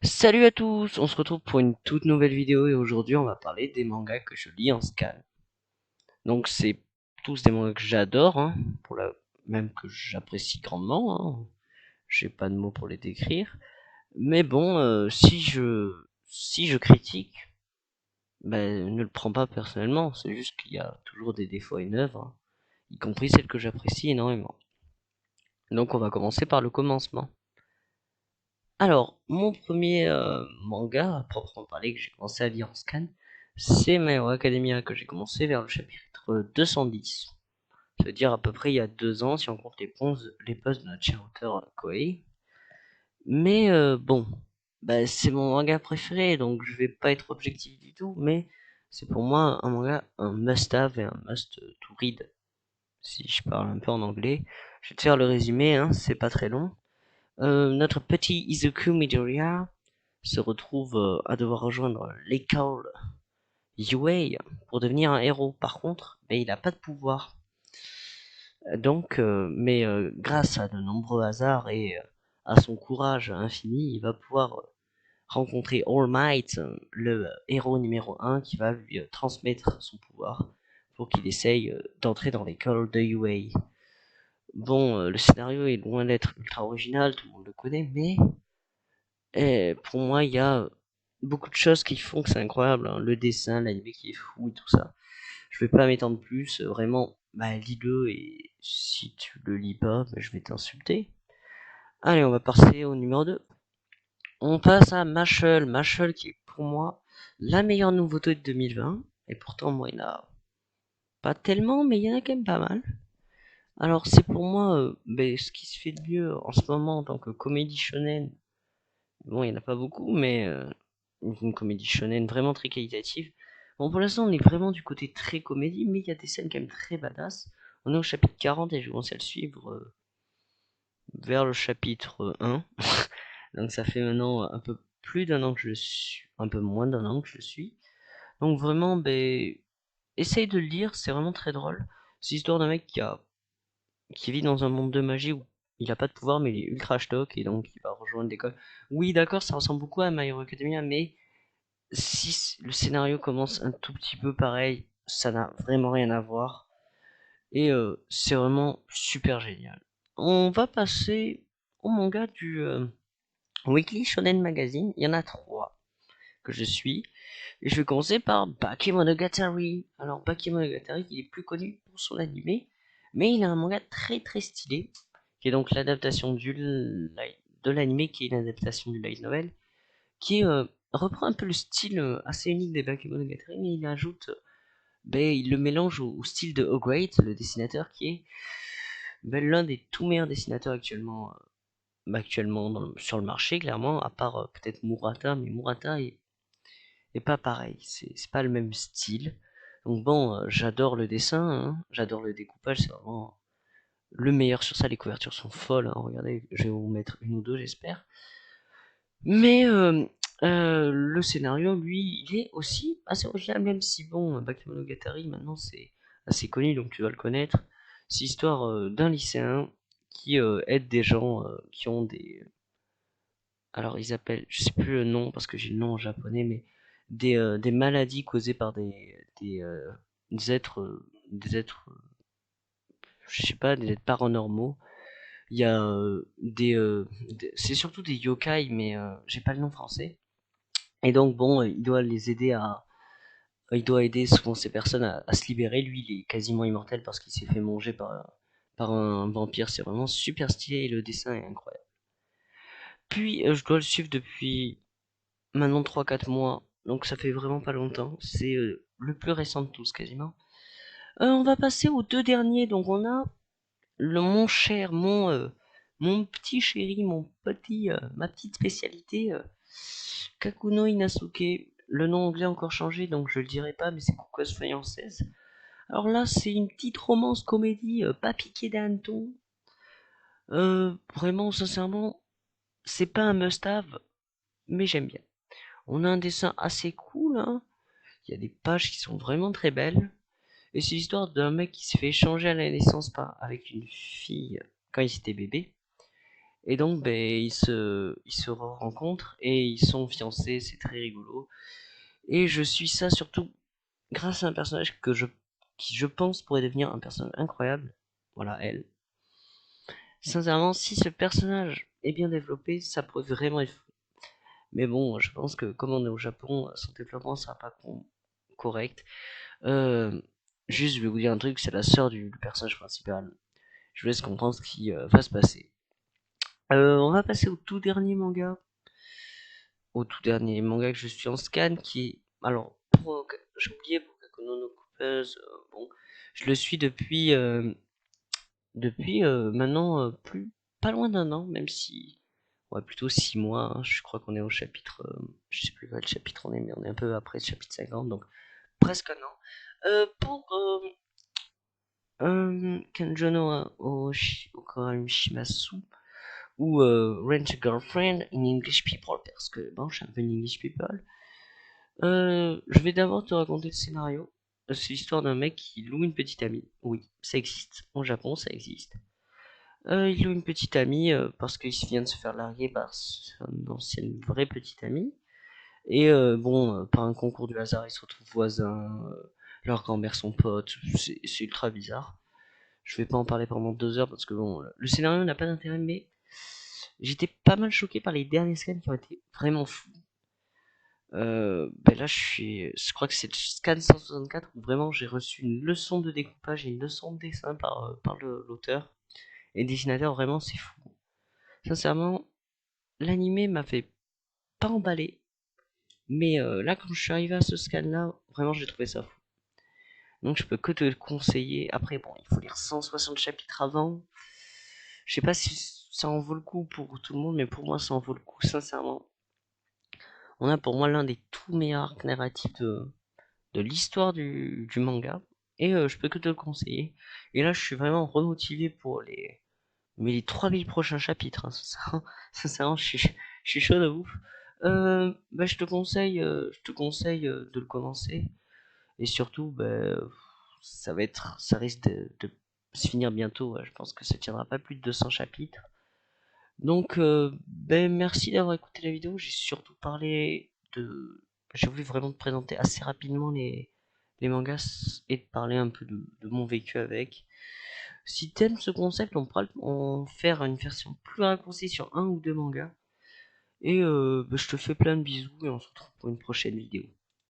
Salut à tous, on se retrouve pour une toute nouvelle vidéo et aujourd'hui on va parler des mangas que je lis en scan. Donc c'est tous des mangas que j'adore, hein, même que j'apprécie grandement, hein. J'ai pas de mots pour les décrire. Mais bon, si je critique, ben ne le prends pas personnellement, c'est juste qu'il y a toujours des défauts à une œuvre, hein, y compris celles que j'apprécie énormément. Donc on va commencer par le commencement. Alors, mon premier manga, à proprement parler, que j'ai commencé à lire en scan, c'est My Hero Academia, que j'ai commencé vers le chapitre 210. Ça veut dire à peu près il y a 2 ans, si on compte les postes de notre cher auteur Koei. Mais bon, bah, c'est mon manga préféré, donc je vais pas être objectif du tout, mais c'est pour moi un manga, un must-have et un must-to read. Si je parle un peu en anglais, je vais te faire le résumé, hein, c'est pas très long. Notre petit Izuku Midoriya se retrouve à devoir rejoindre l'école UA pour devenir un héros. Par contre, il n'a pas de pouvoir. Donc, grâce à de nombreux hasards et à son courage infini, il va pouvoir rencontrer All Might, le héros numéro 1, qui va lui transmettre son pouvoir pour qu'il essaye d'entrer dans l'école de UA. Bon, le scénario est loin d'être ultra original, tout le monde le connaît, mais pour moi, il y a beaucoup de choses qui font que c'est incroyable, hein. Le dessin, l'anime qui est fou et tout ça. Je vais pas m'étendre plus, vraiment, bah, lis-le et si tu le lis pas, bah, je vais t'insulter. Allez, on va passer au numéro 2. On passe à Mashal. Mashal qui est pour moi la meilleure nouveauté de 2020. Et pourtant, moi, il y en a pas tellement, mais il y en a quand même pas mal. Alors, c'est pour moi ce qui se fait de mieux en ce moment en tant que comédie shonen. Bon, il n'y en a pas beaucoup, mais une comédie shonen vraiment très qualitative. Bon, pour l'instant, on est vraiment du côté très comédie, mais il y a des scènes quand même très badass. On est au chapitre 40 et je commence à le suivre vers le chapitre 1. Donc ça fait maintenant un peu plus d'un an que je le suis, un peu moins d'un an que je le suis. Donc vraiment, essaye de le lire, c'est vraiment très drôle. C'est l'histoire d'un mec qui vit dans un monde de magie où il a pas de pouvoir, mais il est ultra stock et donc il va rejoindre l'école. Oui, d'accord, ça ressemble beaucoup à My Hero Academia, mais si le scénario commence un tout petit peu pareil, ça n'a vraiment rien à voir. Et c'est vraiment super génial. On va passer au manga du Weekly Shonen Magazine. Il y en a 3 que je suis. Et je vais commencer par Bakemonogatari. Alors Bakemonogatari, il est plus connu pour son animé, mais il a un manga très très stylé, qui est donc l'adaptation de l'animé, qui est une adaptation du light novel, qui reprend un peu le style assez unique des Bakemonogatari, mais il ajoute, il le mélange au style de O'Great, le dessinateur qui est l'un des tout meilleurs dessinateurs actuellement sur le marché, clairement, à part peut-être Murata, mais Murata est pas pareil, c'est pas le même style. Donc bon, j'adore le dessin, hein, j'adore le découpage, c'est vraiment le meilleur sur ça, les couvertures sont folles, hein, regardez, je vais vous mettre une ou deux j'espère. Mais le scénario, lui, il est aussi assez original, même si bon, Bakemonogatari, maintenant c'est assez connu, donc tu dois le connaître. C'est l'histoire d'un lycéen qui aide des gens qui ont des... Alors ils appellent, je sais plus le nom parce que j'ai le nom en japonais, mais des maladies causées par des êtres, je sais pas, des êtres paranormaux. Il y a c'est surtout des yokai, mais j'ai pas le nom français. Et donc bon, il doit aider souvent ces personnes à se libérer. Lui, il est quasiment immortel parce qu'il s'est fait manger par un vampire. C'est vraiment super stylé et le dessin est incroyable. Puis je dois le suivre depuis maintenant 3 4 mois, donc ça fait vraiment pas longtemps. C'est le plus récent de tous quasiment. On va passer aux 2 derniers. Donc on a mon cher, mon petit chéri, ma petite spécialité, Kakuno Inasuke. Le nom anglais a encore changé, donc je le dirai pas, mais c'est Cocos Faïenceuse. Alors là, c'est une petite romance comédie, pas piquée d'hanneton. Vraiment, sincèrement, c'est pas un must-have, mais j'aime bien. On a un dessin assez cool, hein. Il y a des pages qui sont vraiment très belles. Et c'est l'histoire d'un mec qui se fait échanger à la naissance avec une fille quand il était bébé. Et donc, ben, ils se rencontrent et ils sont fiancés, c'est très rigolo. Et je suis ça surtout grâce à un personnage qui je pense pourrait devenir un personnage incroyable. Voilà, elle. Sincèrement, si ce personnage est bien développé, ça pourrait vraiment être fou. Mais bon, je pense que comme on est au Japon, son développement sera pas correct. Euh, Juste, je vais vous dire un truc, c'est la sœur du personnage principal. Je vous laisse comprendre ce qui va se passer. On va passer au tout dernier manga. Au tout dernier manga que je suis en scan, qui est... Alors, j'ai oublié Bokaku no no Coupeuse, bon, je le suis depuis maintenant plus pas loin d'un an, même si ouais plutôt 6 mois, hein. Je crois qu'on est au chapitre je sais plus quel chapitre on est, mais on est un peu après le chapitre 50, donc presque un an. Pour Kenjono Okaram Shimasu ou Rent a Girlfriend in English People, parce que bon, je suis un peu une English People. Je vais d'abord te raconter le scénario. C'est l'histoire d'un mec qui loue une petite amie. Oui, ça existe. Au Japon, ça existe. Il loue une petite amie parce qu'il vient de se faire larguer par son ancienne vraie petite amie. Et bon, par un concours du hasard, ils se retrouvent voisins. Leur grand-mère sont potes. C'est ultra bizarre. Je vais pas en parler pendant 2 heures parce que bon, le scénario n'a pas d'intérêt, mais j'étais pas mal choqué par les derniers scans qui ont été vraiment fous. Ben là, je crois que c'est le scan 164 où vraiment j'ai reçu une leçon de découpage et une leçon de dessin par l'auteur et le dessinateur. Vraiment, c'est fou. Sincèrement, l'animé m'a fait pas emballer, mais là, quand je suis arrivé à ce scan-là, vraiment, j'ai trouvé ça fou. Donc, je peux que te le conseiller. Après, bon, il faut lire 160 chapitres avant. Je sais pas si ça en vaut le coup pour tout le monde, mais pour moi, ça en vaut le coup, sincèrement. On a pour moi l'un des tout meilleurs arcs narratifs de l'histoire du manga. Et je peux que te le conseiller. Et là, je suis vraiment remotivé pour les 3000 prochains chapitres. Hein. Sincèrement, je suis chaud de ouf. Bah, je te conseille de le commencer. Et surtout, bah, ça risque de se finir bientôt. Ouais. Je pense que ça tiendra pas plus de 200 chapitres. Donc, ben, merci d'avoir écouté la vidéo. J'ai surtout parlé de. J'ai voulu vraiment te présenter assez rapidement les mangas et te parler un peu de mon vécu avec. Si t'aimes ce concept, on pourra en faire une version plus raccourcie sur un ou deux mangas. Et ben, je te fais plein de bisous et on se retrouve pour une prochaine vidéo.